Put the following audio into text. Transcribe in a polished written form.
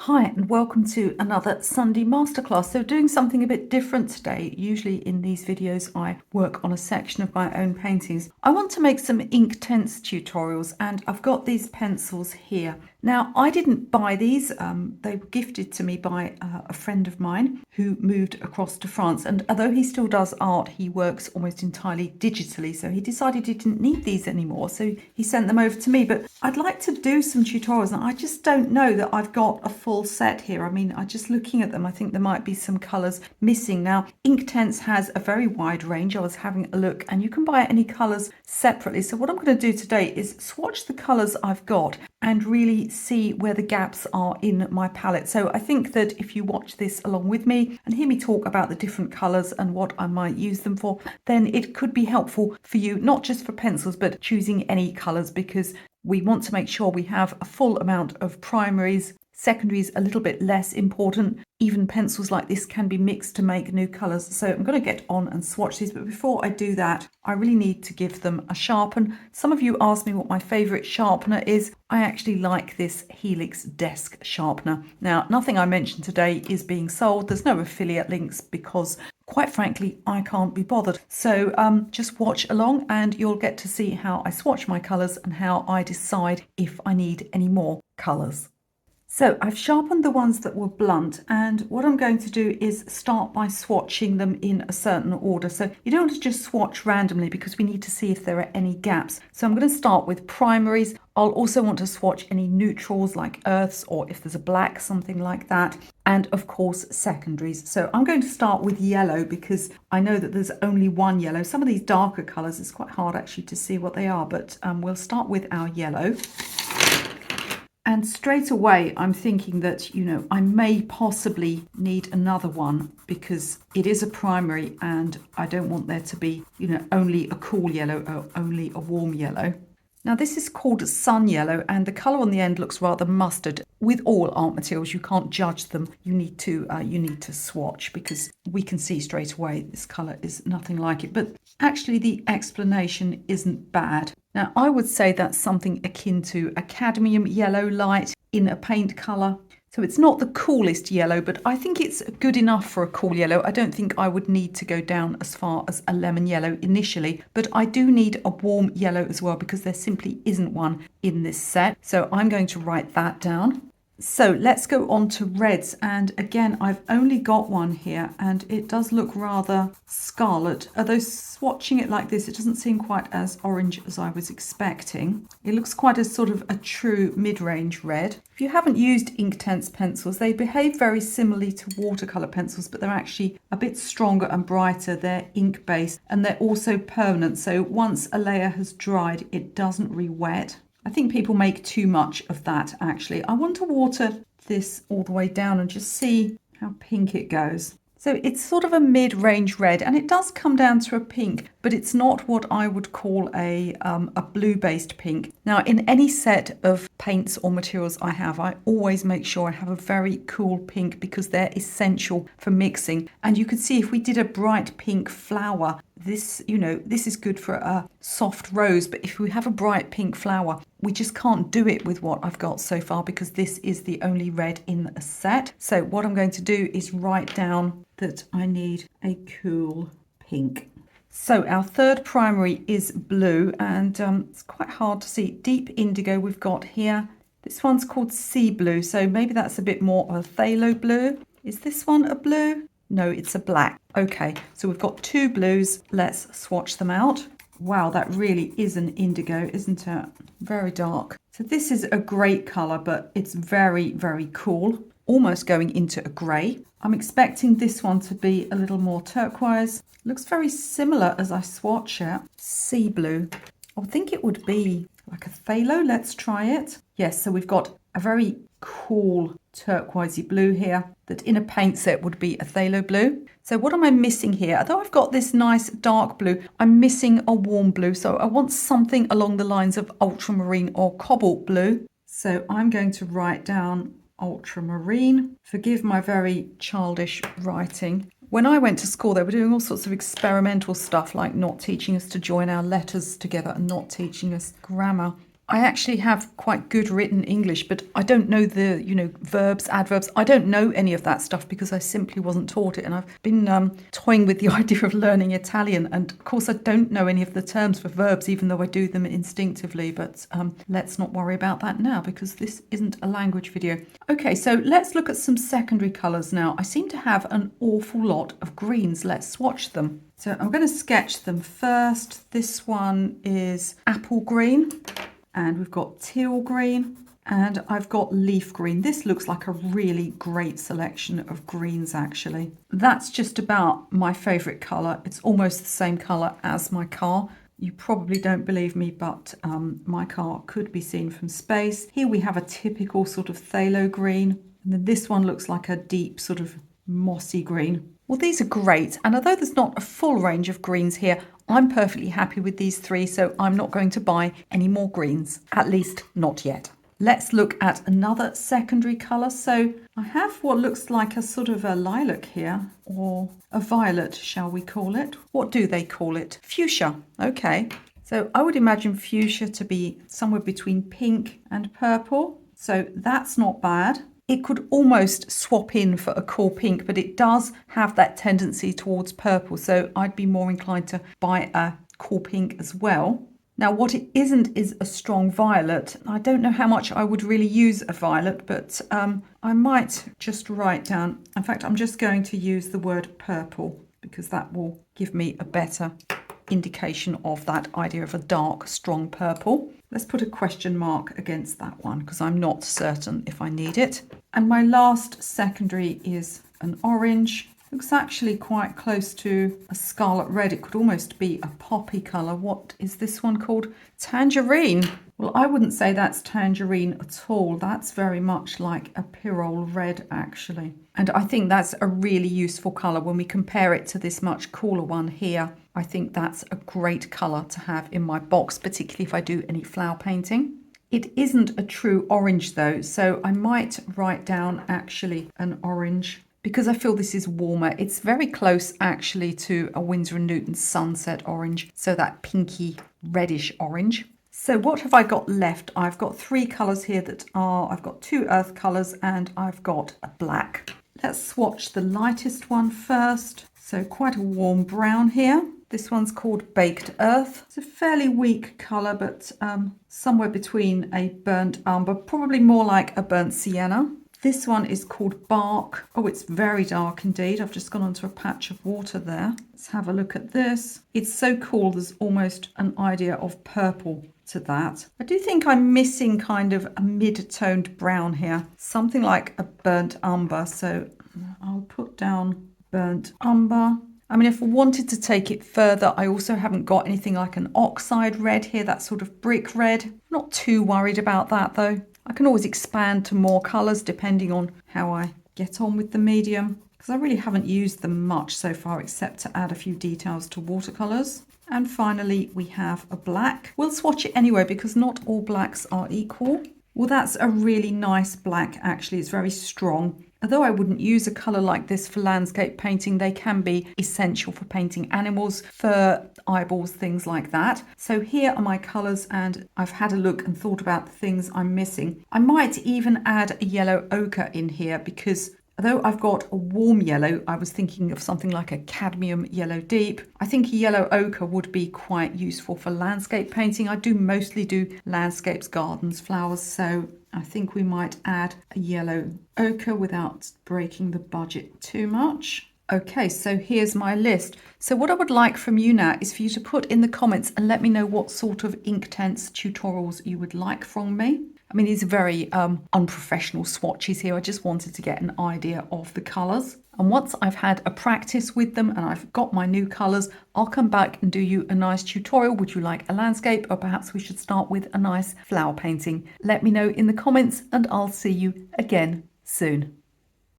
Hi and welcome to another Sunday masterclass. So doing something a bit different today. Usually in these videos I work on a section of my own paintings. I want to make some Inktense tutorials and I've got these pencils here. Now I didn't buy these, they were gifted to me by a friend of mine who moved across to France, and although he still does art, he works almost entirely digitally, so he decided he didn't need these anymore, so he sent them over to me. But I'd like to do some tutorials and I just don't know that I've got a full set here. I mean, just looking at them, I think there might be some colours missing. Now Inktense has a very wide range. I was having a look and you can buy any colours separately, so what I'm going to do today is swatch the colours I've got and really see where the gaps are in my palette. So I think that if you watch this along with me and hear me talk about the different colours and what I might use them for, then it could be helpful for you, not just for pencils but choosing any colours, because we want to make sure we have a full amount of primaries. Secondaries a little bit less important. Even pencils like this can be mixed to make new colours. So I'm going to get on and swatch these, but before I do that I really need to give them a sharpen. Some of you asked me what my favourite sharpener is. I actually like this Helix desk sharpener. Now nothing I mentioned today is being sold. There's no affiliate links because quite frankly I can't be bothered. So just watch along and you'll get to see how I swatch my colours and how I decide if I need any more colours. So I've sharpened the ones that were blunt, and what I'm going to do is start by swatching them in a certain order. So you don't want to just swatch randomly because we need to see if there are any gaps. So I'm going to start with primaries. I'll also want to swatch any neutrals like earths, or if there's a black, something like that. And of course secondaries. So I'm going to start with yellow because I know that there's only one yellow. Some of these darker colours, it's quite hard actually to see what they are, but we'll start with our yellow. And straight away, I'm thinking that, I may possibly need another one because it is a primary and I don't want there to be, only a cool yellow or only a warm yellow. Now this is called sun yellow and the colour on the end looks rather mustard. With all art materials, you can't judge them. You need to swatch because we can see straight away this colour is nothing like it. But actually the explanation isn't bad. Now I would say that's something akin to a cadmium yellow light in a paint colour. So it's not the coolest yellow, but I think it's good enough for a cool yellow. I don't think I would need to go down as far as a lemon yellow initially, but I do need a warm yellow as well because there simply isn't one in this set. So I'm going to write that down. So let's go on to reds, and again I've only got one here and it does look rather scarlet, although swatching it like this it doesn't seem quite as orange as I was expecting. It looks quite a sort of a true mid-range red. If you haven't used Inktense pencils, they behave very similarly to watercolour pencils, but they're actually a bit stronger and brighter. They're ink based and they're also permanent, so once a layer has dried it doesn't re-wet. I think people make too much of that actually. I want to water this all the way down and just see how pink it goes. So it's sort of a mid-range red and it does come down to a pink, but it's not what I would call a blue-based pink. Now in any set of paints or materials I have, I always make sure I have a very cool pink because they're essential for mixing. And you can see if we did a bright pink flower, this is good for a soft rose, but if we have a bright pink flower, we just can't do it with what I've got so far because this is the only red in a set. So what I'm going to do is write down that I need a cool pink. So our third primary is blue, and it's quite hard to see. Deep indigo we've got here. This one's called sea blue, so maybe that's a bit more of a phthalo blue. Is this one a blue? No, it's a black. Okay, so we've got two blues. Let's swatch them out. Wow, that really is an indigo, isn't it? Very dark. So this is a great colour, but it's very, very cool. Almost going into a grey. I'm expecting this one to be a little more turquoise. Looks very similar as I swatch it. Sea blue. I would think it would be like a phthalo. Let's try it. Yes, so we've got a very cool turquoisey blue here that in a paint set would be a phthalo blue. So what am I missing here? Although I've got this nice dark blue, I'm missing a warm blue. So I want something along the lines of ultramarine or cobalt blue. So I'm going to write down ultramarine. Forgive my very childish writing. When I went to school, they were doing all sorts of experimental stuff like not teaching us to join our letters together and not teaching us grammar. I actually have quite good written English, but I don't know the, verbs, adverbs. I don't know any of that stuff because I simply wasn't taught it. And I've been toying with the idea of learning Italian. And of course, I don't know any of the terms for verbs, even though I do them instinctively. But let's not worry about that now because this isn't a language video. Okay, so let's look at some secondary colours now. I seem to have an awful lot of greens. Let's swatch them. So I'm going to sketch them first. This one is apple green. And we've got teal green and I've got leaf green. This looks like a really great selection of greens actually. That's just about my favourite colour. It's almost the same colour as my car. You probably don't believe me, but my car could be seen from space. Here we have a typical sort of phthalo green. And then this one looks like a deep sort of mossy green. Well, these are great. And although there's not a full range of greens here, I'm perfectly happy with these three, so I'm not going to buy any more greens, at least not yet. Let's look at another secondary colour. So I have what looks like a sort of a lilac here, or a violet, shall we call it? What do they call it? Fuchsia. Okay. So I would imagine fuchsia to be somewhere between pink and purple. So that's not bad. It could almost swap in for a cool pink, but it does have that tendency towards purple. So I'd be more inclined to buy a cool pink as well. Now, what it isn't is a strong violet. I don't know how much I would really use a violet, but I might just write down. In fact, I'm just going to use the word purple because that will give me a better indication of that idea of a dark, strong purple. Let's put a question mark against that one because I'm not certain if I need it. And my last secondary is an orange. Looks actually quite close to a scarlet red. It could almost be a poppy colour. What is this one called? Tangerine. Well, I wouldn't say that's tangerine at all. That's very much like a pyrrole red, actually. And I think that's a really useful colour when we compare it to this much cooler one here. I think that's a great colour to have in my box, particularly if I do any flower painting. It isn't a true orange though, so I might write down actually an orange because I feel this is warmer. It's very close actually to a Winsor & Newton sunset orange, so that pinky reddish orange. So what have I got left? I've got three colours here I've got two earth colours and I've got a black. Let's swatch the lightest one first. So quite a warm brown here. This one's called Baked Earth. It's a fairly weak colour, but somewhere between a burnt umber, probably more like a burnt sienna. This one is called Bark. Oh, it's very dark indeed. I've just gone onto a patch of water there. Let's have a look at this. It's so cool. There's almost an idea of purple to that. I do think I'm missing kind of a mid-toned brown here. Something like a burnt umber. So I'll put down burnt umber. I mean, if I wanted to take it further, I also haven't got anything like an oxide red here, that sort of brick red. I'm not too worried about that though. I can always expand to more colours depending on how I get on with the medium, because I really haven't used them much so far except to add a few details to watercolours. And finally, we have a black. We'll swatch it anyway because not all blacks are equal. Well, that's a really nice black actually. It's very strong. Although I wouldn't use a colour like this for landscape painting, they can be essential for painting animals, fur, eyeballs, things like that. So here are my colours and I've had a look and thought about the things I'm missing. I might even add a yellow ochre in here because although I've got a warm yellow, I was thinking of something like a cadmium yellow deep. I think a yellow ochre would be quite useful for landscape painting. I do mostly do landscapes, gardens, flowers, so I think we might add a yellow ochre without breaking the budget too much. Okay, so here's my list. So what I would like from you now is for you to put in the comments and let me know what sort of Inktense tutorials you would like from me. I mean, these are very unprofessional swatches here. I just wanted to get an idea of the colours. And once I've had a practice with them and I've got my new colours, I'll come back and do you a nice tutorial. Would you like a landscape, or perhaps we should start with a nice flower painting? Let me know in the comments and I'll see you again soon.